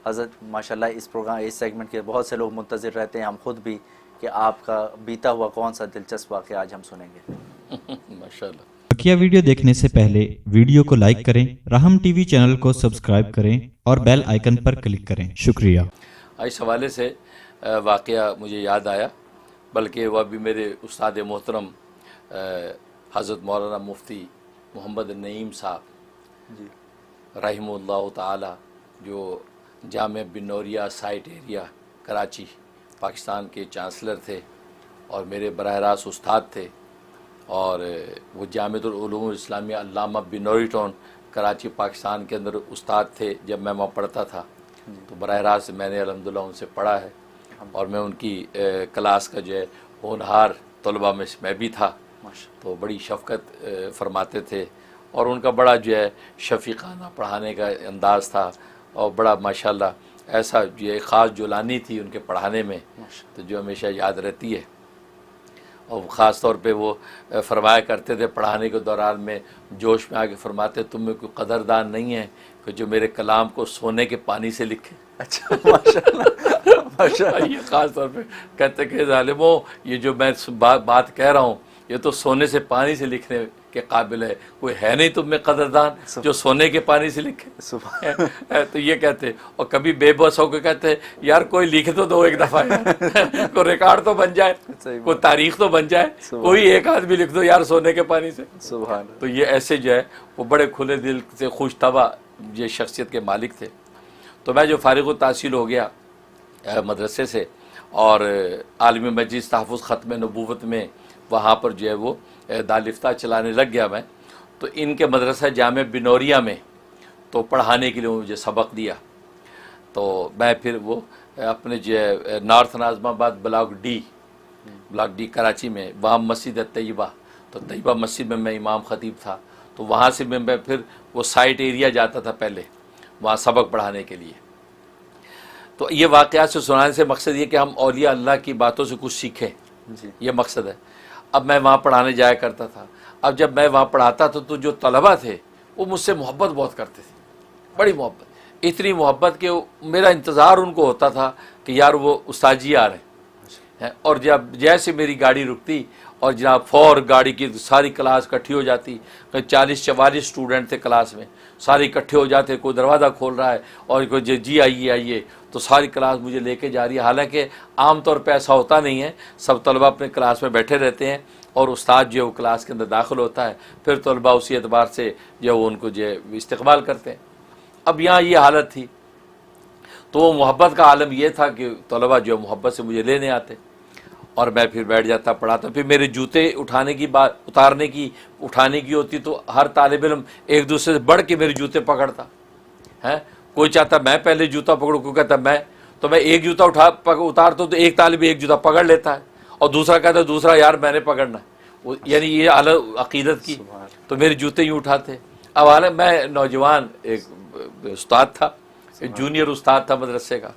हज़रत माशाल्लाह इस प्रोग्राम इस सेगमेंट के बहुत से लोग मुंतज़िर रहते हैं, हम खुद भी, कि आपका बीता हुआ कौन सा दिलचस्प वाक़या आज हम सुनेंगे। माशाल्लाह। बकिया वीडियो देखने से पहले वीडियो को लाइक करें, राहम टीवी चैनल को सब्सक्राइब करें और बेल आइकन पर क्लिक करें। शुक्रिया। इस हवाले से वाक़या मुझे याद आया, बल्कि वह भी मेरे उस्ताद मोहतरम हज़रत मौलाना मुफ्ती मोहम्मद नईम साहब जी रहिमहुल्लाह ताला, जो जामे बिनौरिया साइट एरिया कराची पाकिस्तान के चांसलर थे और मेरे बराह रास्त उस्ताद थे। और वो जामिअतुल उलूम इस्लामिया अल्लामा बिनौरी टाउन कराची पाकिस्तान के अंदर उस्ताद थे जब मैं वहाँ पढ़ता था। तो बराह रास्त मैंने अल्हम्दुलिल्लाह उनसे पढ़ा है और मैं उनकी क्लास का जो है होनहार तलबा में मैं भी था। तो बड़ी शफ़क़त फरमाते थे और उनका बड़ा जो है शफ़ीक़ाना पढ़ाने का अंदाज़ था और बड़ा माशाल्लाह ऐसा जो है ख़ास जुलानी थी उनके पढ़ाने में, तो जो हमेशा याद रहती है। और ख़ास तौर पे वो फरमाया करते थे पढ़ाने के दौरान में जोश में आके फरमाते, तुम में कोई कदरदान नहीं है कि जो मेरे कलाम को सोने के पानी से लिखे। अच्छा माशाल्लाह माशाल्लाह। ये ख़ास तौर पे कहते कि ज़ालिमों, ये जो मैं बात कह रहा हूँ ये तो सोने से पानी से लिखने के काबिल है, कोई है नहीं तुम में कदरदान जो सोने के पानी से लिखे। तो ये कहते, और कभी बेबस होकर कहते यार कोई लिख तो दो एक दफ़ा यार कोई रिकॉर्ड तो बन जाए, कोई तारीख तो बन जाए, कोई एक आदमी लिख दो यार सोने के पानी से। सुभान। तो ये ऐसे जो है वो बड़े खुले दिल से खुश तबा ये शख्सियत के मालिक थे। तो मैं जो फ़ारिग़ तहसील हो गया मदरसे से और आलिमी मजलिस तहफ़्फ़ुज़ ख़त्म नबूवत में वहाँ पर जो है वो दालिफ्ता चलाने लग गया मैं। तो इनके मदरसा जामे बिनौरिया में तो पढ़ाने के लिए मुझे सबक दिया। तो मैं फिर वो अपने जो है नॉर्थ नाज़माबाद ब्लॉक डी कराची में वहाँ मस्जिद तैयबा, तो तैयबा मस्जिद में मैं इमाम ख़तीब था। तो वहाँ से मैं फिर वो साइट एरिया जाता था पहले वहाँ सबक पढ़ाने के लिए। तो ये वाक़यात से सुनाने से मकसद ये कि हम औलिया अल्लाह की बातों से कुछ सीखें, ये मकसद है। अब मैं वहाँ पढ़ाने जाया करता था। अब जब मैं वहाँ पढ़ाता था तो जो तलबा थे वो मुझसे मोहब्बत बहुत करते थे, बड़ी मोहब्बत, इतनी मोहब्बत कि मेरा इंतज़ार उनको होता था कि यार वो उस्ताद जी आ रहे हैं। और जब जैसे मेरी गाड़ी रुकती और जनाब फ़ौर गाड़ी की सारी क्लास इकट्ठी हो जाती, कहीं 40-44 स्टूडेंट थे क्लास में, सारे इकट्ठे हो जाते, कोई दरवाज़ा खोल रहा है और कोई जी आइए आइए, तो सारी क्लास मुझे लेके जा रही है। हालांकि आम तौर पे ऐसा होता नहीं है, सब तलबा अपने क्लास में बैठे रहते हैं और उस्ताद जो है वो क्लास के अंदर दाखिल होता है, फिर तलबा उसी एतबार से जो वो उनको जो है इस्तकबाल करते हैं। अब यहाँ ये हालत थी, तो मोहब्बत का आलम यह था कि तलबा जो मोहब्बत से मुझे लेने आते और मैं फिर बैठ जाता पढ़ाता। फिर मेरे जूते उठाने की बात उठाने की होती तो हर तालिब इल्म एक दूसरे से बढ़ के मेरे जूते पकड़ता है। कोई चाहता मैं पहले जूता पकड़ूँ, कोई कहता मैं, तो मैं एक जूता उतारता तो एक तालिब एक जूता पकड़ लेता है और दूसरा कहता है दूसरा यार मैंने पकड़ना है, यानी ये अलग अकीदत की। तो मेरे जूते यूँ उठाते। अब हालांकि मैं नौजवान एक उस्ताद था, जूनियर उस्ताद था मदरसे का,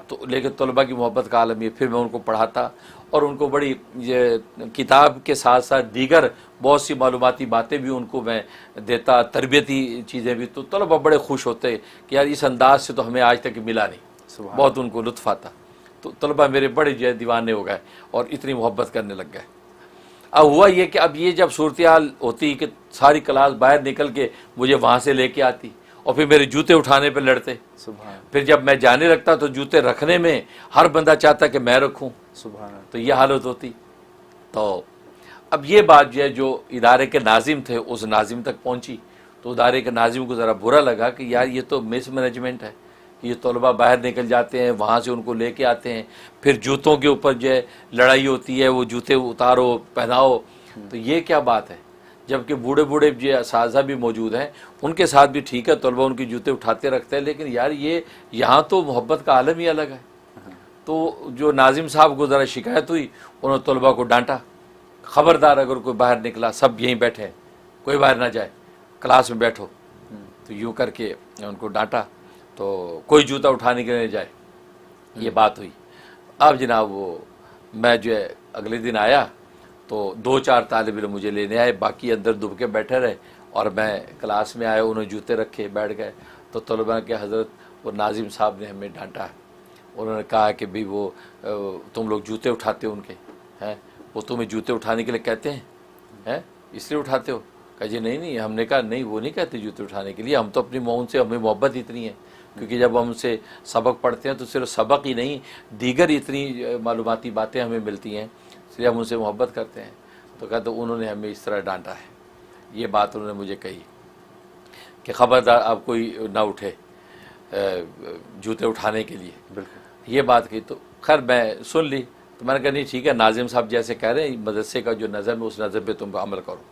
तो लेकिन तलबा की मोहब्बत का आलम ये। फिर मैं उनको पढ़ाता और उनको बड़ी ये किताब के साथ साथ दीगर बहुत सी मालूमाती बातें भी उनको मैं देता, तरबियती चीज़ें भी। तो तलबा बड़े खुश होते कि यार इस अंदाज से तो हमें आज तक मिला नहीं, बहुत उनको लुत्फ़ आता। तो तलबा मेरे बड़े जो है दीवाने हो गए और इतनी मोहब्बत करने लग गए। अब हुआ ये कि अब ये जब सूरत हाल होती कि सारी क्लास बाहर निकल के मुझे वहाँ से लेके आती और फिर मेरे जूते उठाने पर लड़ते। फिर जब मैं जाने लगता तो जूते रखने में हर बंदा चाहता कि मैं रखूँ, तो ये हालत होती। तो अब ये बात जो है जो इदारे के नाजिम थे उस नाजिम तक पहुँची, तो इदारे के नाजिम को ज़रा बुरा लगा कि यार ये तो मिस मैनेजमेंट है, ये तलबा बाहर निकल जाते हैं, वहाँ से उनको लेके आते हैं, फिर जूतों के ऊपर जो है लड़ाई होती है, वो जूते उतारो पहनाओ, तो ये क्या बात है। जबकि बूढ़े बूढ़े जो असातिज़ा भी मौजूद हैं उनके साथ भी ठीक है, तलबा उनके जूते उठाते रखते हैं, लेकिन यार ये यहाँ तो मोहब्बत का आलम ही अलग है। तो जो नाजिम साहब को ज़रा शिकायत हुई, उन्होंने तलबा को डांटा, ख़बरदार अगर कोई बाहर निकला सब यहीं बैठे, कोई बाहर ना जाए, क्लास में बैठो। तो यूँ करके उनको डांटा, तो कोई जूता उठाने के लिए जाए, ये बात हुई। अब जनाब वो मैं जो है अगले दिन आया तो 2-4 तालिब इल्म मुझे लेने आए, बाकी अंदर दुब के बैठे रहे और मैं क्लास में आया, उन्होंने जूते रखे बैठ गए। तो तलबा के हज़रत वो नाजिम साहब ने हमें डांटा है। उन्होंने कहा कि भाई वो तुम लोग जूते उठाते हो उनके, हैं वो तुम्हें जूते उठाने के लिए कहते हैं इसलिए उठाते हो? कहा जी नहीं, हमने कहा नहीं, वो नहीं कहते जूते उठाने के लिए, हम तो अपनी मौन से हमें मोहब्बत इतनी है, क्योंकि जब हम उनसे सबक पढ़ते हैं तो सिर्फ सबक ही नहीं, दीगर इतनी मालूमाती बातें हमें मिलती हैं, इसलिए हम उनसे मोहब्बत करते हैं। तो कहते उन्होंने हमें इस तरह डांटा है। ये बात उन्होंने मुझे कही कि ख़बरदार आप कोई ना उठे जूते उठाने के लिए, बिल्कुल ये बात कही। तो खैर मैं सुन ली, तो मैंने कहा नहीं ठीक है, नाजिम साहब जैसे कह रहे हैं मदरसे का जो नज़म है उस नज़म पे तुम अमल करो।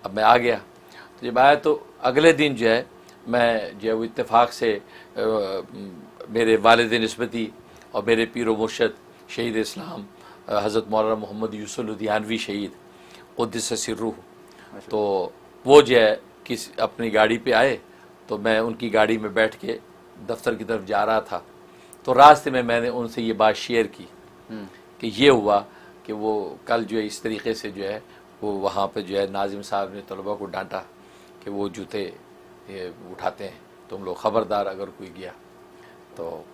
अब मैं आ गया, तो जब आया तो अगले दिन जो है मैं जो है वो इत्तेफाक से मेरे वालिद निस्बती और मेरे पीर व मुर्शद शहीद इस्लाम हज़रत मौलाना मोहम्मद यूसुफ लुधियानवी शहीद क़ुद्दस सिर्रुहु, तो वो जो है किस अपनी गाड़ी पे आए, तो मैं उनकी गाड़ी में बैठ के दफ्तर की तरफ जा रहा था। तो रास्ते में मैंने उनसे ये बात शेयर की कि ये हुआ कि वो कल जो है इस तरीके से जो है वो वहाँ पे जो है नाजिम साहब ने तलबा को डांटा कि वो जूते ये उठाते हैं, तुम लोग ख़बरदार अगर कोई गया तो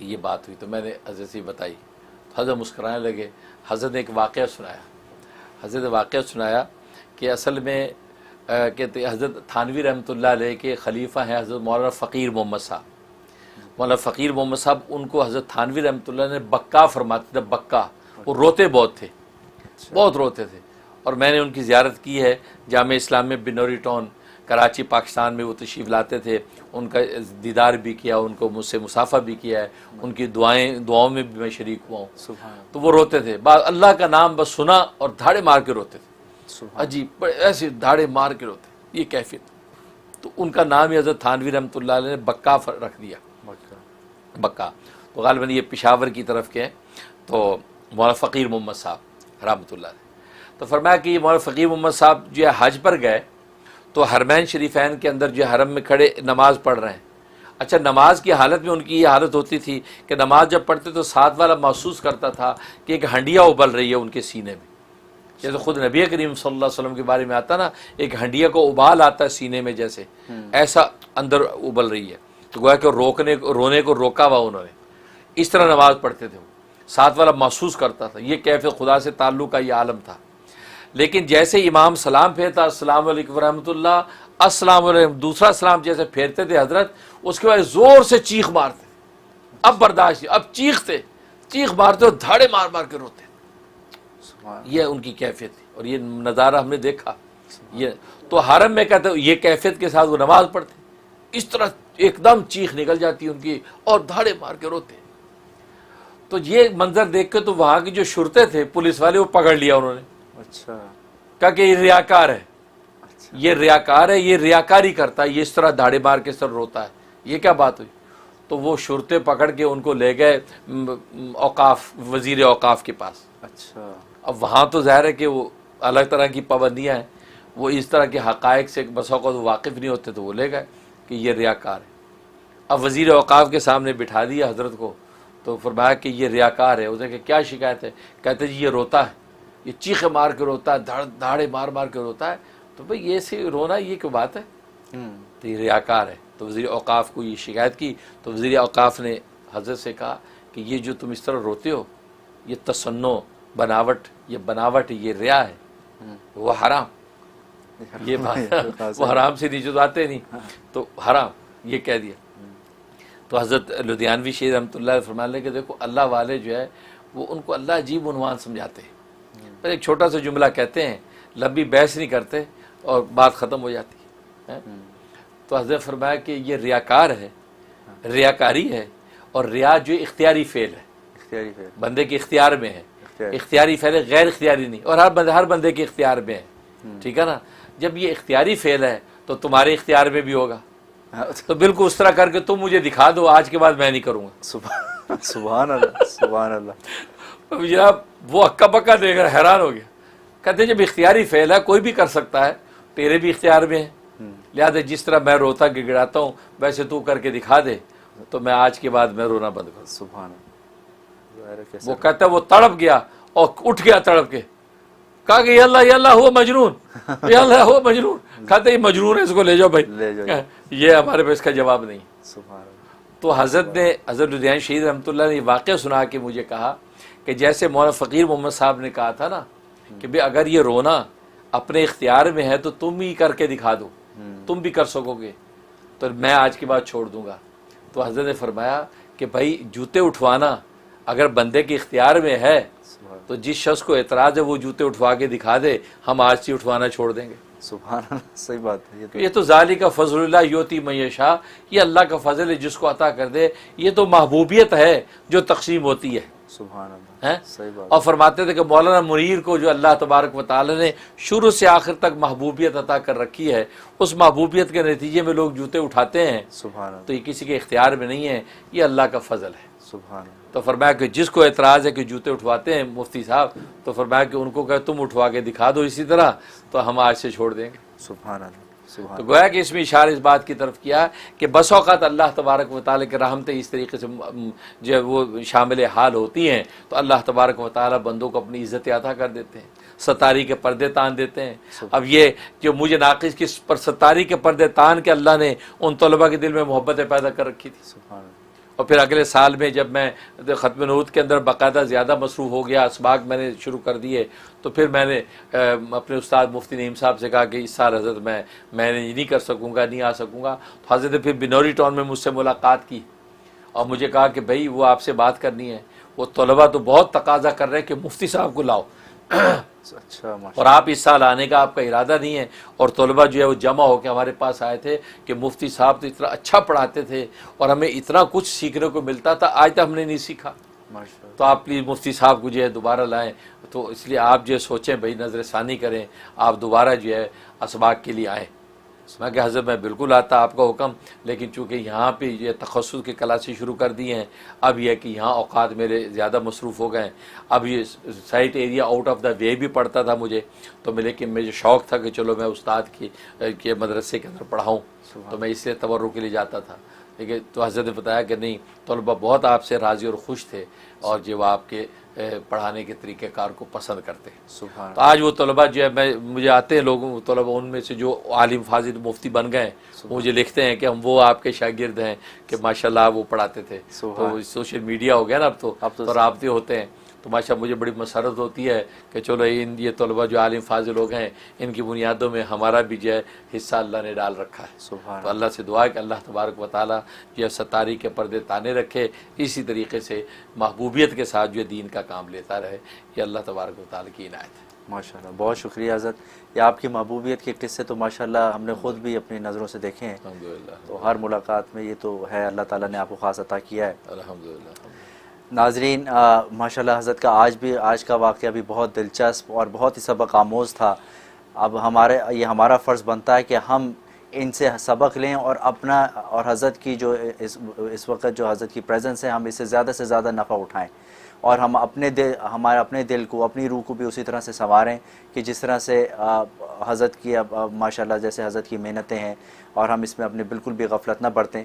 ये बात हुई। तो मैंने हज़रत से बताई, तो हज़रत मुस्कुराने लगे। हज़रत ने एक वाक़या सुनाया, हज़रत ने वाक़या सुनाया कि असल में कहते हज़रत थानवी रहमतुल्लाह अलैह के खलीफा हैं हज़रत मौलाना फ़कीर मोहम्मद साहब। मौलाना फ़कीर मोहम्मद साहब उनको हज़रत थानवी रहमतुल्लाह ने बक्का फरमाते थे, बक्का। वो रोते बहुत थे, बहुत रोते थे। और मैंने उनकी ज़ियारत की है जामे इस्लाम में बिनौरी टाउन कराची पाकिस्तान में, वो तशरीफ़ लाते थे, उनका दीदार भी किया, उनको मुझसे मुसाफ़ा भी किया है, उनकी दुआओं में भी मैं शरीक हुआ हूँ। तो वो रोते थे, अल्लाह का नाम बस सुना और धाड़े मार के रोते थे, अजीब बड़े ऐसे धाड़े मार के रोते, ये कैफियत। तो उनका नाम ही हज़रत थानवी रहमतुल्लाह अलैह ने बक्का रख दिया, बक्का। तो गालिबन ये पेशावर की तरफ के हैं। तो मौलाना फ़कीर मोहम्मद साहब रहमतुल्लाह अलैह, तो फरमाया कि ये मौलाना फ़कीर मोहम्मद साहब जो है हज पर गए, तो हरमैन शरीफैन के अंदर जो हरम में खड़े नमाज़ पढ़ रहे हैं। अच्छा, नमाज की हालत में उनकी ये हालत होती थी कि नमाज जब पढ़ते तो साथ वाला महसूस करता था कि एक हंडिया उबल रही है उनके सीने में, जैसे खुद नबी करीम सल्लल्लाहु अलैहि वसल्लम के बारे में आता ना, एक हंडिया को उबाल आता है सीने में, जैसे ऐसा अंदर उबल रही है। तो गोया कि रोने को रोका हुआ उन्होंने, इस तरह नमाज पढ़ते थे वो, साथ वाला महसूस करता था। ये कैफियत खुदा से ताल्लुक़ का ये आलम था। लेकिन जैसे इमाम सलाम फेरता अस्सलाम वालेकुम रहमतुल्लाह, अस्सलाम वालेकुम, दूसरा सलाम जैसे फेरते थे हजरत, उसके बाद ज़ोर से चीख मारते, अब बर्दाश्त, अब चीख मारते और धाड़े मार मार के रोते। ये उनकी कैफियत थी और ये नज़ारा हमने देखा। ये तो हरम में कहते ये कैफियत के साथ वो नमाज पढ़ते, इस तरह एकदम चीख निकल जाती उनकी और धाड़े मार के रोते। तो ये मंजर देख के तो वहाँ की जो शुरते थे, पुलिस वाले, वो पकड़ लिया उन्होंने। अच्छा, कहा कि ये रियाकार है, अच्छा। ये रियाकार है, ये रियाकारी करता है, ये इस तरह धाड़े मार के सर रोता है, ये क्या बात हुई? तो वो शुरते पकड़ के उनको ले गए औकाफ, वजीर औकाफ के पास। अच्छा, अब वहाँ तो ज़ाहिर है कि वो अलग तरह की पाबंदियाँ हैं, वो इस तरह के हक़ाइक़ से बसों को तो वाकिफ़ नहीं होते, तो वो ले गए कि ये रियाकार है। अब वज़ीर औकाफ के सामने बिठा दिया हज़रत को, तो फरमाया कि ये रियाकार है। उसने कहा क्या शिकायत है? कहते जी ये रोता है, ये चीखे मार के रोता है, धाड़े मार मार के रोता है। तो भाई ये से रोना ये क्यों बात है? तो ये रियाकार है। तो वज़ीर औकाफ को ये शिकायत की, तो वज़ीर औकाफ ने हज़रत से कहा कि ये जो तुम इस तरह रोते हो, ये तसन्नो, बनावट, ये रिया है, वो हराम। ये बात वो हराम से नीचे तो आते नहीं, तो हराम ये कह दिया। तो हज़रत लुधियानवी शहीद रहमतुल्लाह फरमाने लगे देखो अल्लाह वाले जो है वो उनको अल्लाह अजीब उन्वान समझाते हैं, पर एक छोटा सा जुमला कहते हैं, लंबी बहस नहीं करते और बात ख़त्म हो जाती है। तो हज़रत फरमाया कि ये रियाकार है, रियाकारी है, और रिया जो इख्तियारी फ़ेल है, बंदे के इख्तियार में है, इख्तियारी फ़ेल है, गैर इख्तियारी नहीं, और हर बंदे के इख्तियार में है, ठीक है ना। जब ये इख्तियारी फ़ेल है तो तुम्हारे इख्तियार में भी होगा, तो बिल्कुल उस तरह करके तुम मुझे दिखा दो, आज के बाद मैं नहीं करूँगा। सुभान अल्लाह, सुभान अल्लाह। जनाब वो अक्का पक्का देकर हैरान हो गया। कहते जब इख्तियारी फ़ेल है कोई भी कर सकता है, तेरे भी इख्तियार में है, लिहाजा जिस तरह मैं रोता गिड़गिड़ाता हूँ वैसे तू करके दिखा दे, तो मैं आज के बाद मैं रोना बंद करूँ। सुभान। वो कहता है वो तड़प गया और उठ गया तड़प के, कहा कि या अल्लाह हुआ मजनून, या अल्लाह हुआ मजनून। कहते ये मजनून है, इसको ले जाओ भाई, ले जाओ। ये हमारे पास इसका जवाब नहीं। सुभान अल्लाह। तो हज़रत ने, हज़रत लुधियानवी शहीद रहमतुल्लाह ने वाक़या सुना के मुझे कहा कि जैसे मौलाना फ़कीर मोहम्मद साहब ने कहा था ना कि भाई अगर ये रोना अपने इख्तियार में है तो तुम ही करके दिखा दो, तुम भी कर सकोगे तो मैं आज के बाद छोड़ दूंगा। तो हज़रत ने फरमाया कि भाई जूते उठवाना अगर बंदे के इख्तियार में है तो जिस शख्स को एतराज़ है वो जूते उठवा के दिखा दे, हम आज से उठवाना छोड़ देंगे। सुभान अल्लाह, सही बात है। ये तो ज़ालिका फज़लुल्लाह योती मयशा, ये अल्लाह का फजल है जिसको अता कर दे। ये तो महबूबियत है जो तकसीम होती है। सुभान अल्लाह, हैं? सही बात। और फरमाते थे कि मौलाना मुनीर को जो अल्लाह तबारक व तआला ने शुरू से आखिर तक महबूबियत अता कर रखी है, उस महबूबियत के नतीजे में लोग जूते उठाते हैं सुभान अल्लाह, तो ये किसी के इख्तियार में नहीं है, ये अल्लाह का फजल है। सुभान अल्लाह। तो फरमाया कि जिसको एतराज़ है कि जूते उठवाते हैं मुफ्ती साहब, तो फरमाया कि उनको कहे तुम उठवा के दिखा दो इसी तरह, तो हम आज से छोड़ देंगे। सुभान अल्लाह, सुभान। तो गोया कि इसमें इशारा इस बात की तरफ किया कि बस औक़ात अल्लाह तबारक व तआला की रहमतें इस तरीके से जो वो शामिल हाल होती हैं तो अल्लाह तबारक व तआला बंदों को अपनी इज़्ज़त अता कर देते हैं, सतारी के पर्दे तान देते हैं। अब ये जो मुझे नाक़िस किस पर सतारी के पर्दे तान के अल्लाह ने उन तलबा के दिल में मोहब्बतें पैदा कर रखी थी। सुभान अल्लाह। और फिर अगले साल में जब मैं ख़त्म नूत के अंदर बाकायदा ज़्यादा मसरूफ़ हो गया, असबाक मैंने शुरू कर दिए, तो फिर मैंने अपने उस्ताद मुफ्ती नईम साहब से कहा कि इस साल हज़रत मैं नहीं कर सकूँगा, नहीं आ सकूँगा। तो हज़रत ने फिर बिनौरी टाउन में मुझसे मुलाकात की और मुझे कहा कि भाई वो आपसे बात करनी है, वो तलबा तो बहुत तकाजा कर रहे हैं कि मुफ्ती साहब को लाओ। अच्छा, और आप इस साल आने का आपका इरादा नहीं है। और तलबा जो है वो जमा होकर हमारे पास आए थे कि मुफ्ती साहब तो इतना अच्छा पढ़ाते थे और हमें इतना कुछ सीखने को मिलता था, आज तक हमने नहीं सीखा। माशाअल्लाह। तो आप प्लीज़ मुफ्ती साहब को जो है दोबारा लाएं। तो इसलिए आप जो सोचें भाई नज़र षानी करें, आप दोबारा जो है असबाक के लिए आएँ। मैं कि हज़रत मैं बिल्कुल आता, आपका हुक्म, लेकिन चूँकि यहाँ पे ये तखस्सुस की क्लासें शुरू कर दी हैं, अब यह कि यहाँ औकात मेरे ज़्यादा मसरूफ़ हो गए। अब ये site area out of the way भी पड़ता था मुझे, तो लेकिन मुझे शौक़ था कि चलो मैं उस्ताद के मदरसे के अंदर पढ़ाऊँ, तो मैं इसलिए तबर्रुक के लिए जाता था। लेकिन तो हज़रत ने बताया कि नहीं, तलबा बहुत आपसे राज़ी और खुश थे और जो आपके पढ़ाने के तरीक़ेकार को पसंद करते हैं। सुभान। तो आज वो तलबा जो है मुझे आते हैं लोग तलबा, उनमें से जो आलिम फाजिल मुफ्ती बन गए मुझे लिखते हैं कि हम वो आपके शागिर्द हैं कि माशाल्लाह वो पढ़ाते थे। तो सोशल मीडिया हो गया ना अब तो राब्ते होते हैं, तो माशा मुझे बड़ी मसरत होती है कि चलो ये तलबा जो आलिम फाजिल लोग हैं इनकी बुनियादों में हमारा भी जो है हिस्सा अल्लाह ने डाल रखा है। सुभान। तो अल्लाह से दुआ है कि अल्लाह तबारक व तआला जो है सतारी के पर्दे ताने रखे, इसी तरीके से महबूबियत के साथ जो दीन का काम लेता रहे, ये अल्लाह तबारक व तआला की इनायत है। माशाल्लाह, बहुत शुक्रिया हज़रत। ये आपकी महबूबियत के किस्से तो माशाल्लाह हमने ख़ुद भी अपनी नज़रों से देखे हैं। अल्हम्दुलिल्लाह, तो हर मुलाकात में ये तो है, अल्लाह ताला ने आपको ख़ास अता किया है। अल्हम्दुलिल्लाह। नाज़रीन, माशाल्लाह हज़रत का आज का वाक़या भी बहुत दिलचस्प और बहुत ही सबक आमोज़ था। अब ये हमारा फ़र्ज़ बनता है कि हम इनसे सबक लें और हज़रत की जो इस वक्त जो हज़रत की प्रेजेंस है, हम इससे ज़्यादा से ज़्यादा नफ़ा उठाएं और हम हमारे अपने दिल को, अपनी रूह को भी उसी तरह से संवारें कि जिस तरह से हज़रत की अब माशाल्लाह जैसे हज़रत की मेहनतें हैं, और हम इसमें अपने बिल्कुल भी गफलत न बरतें।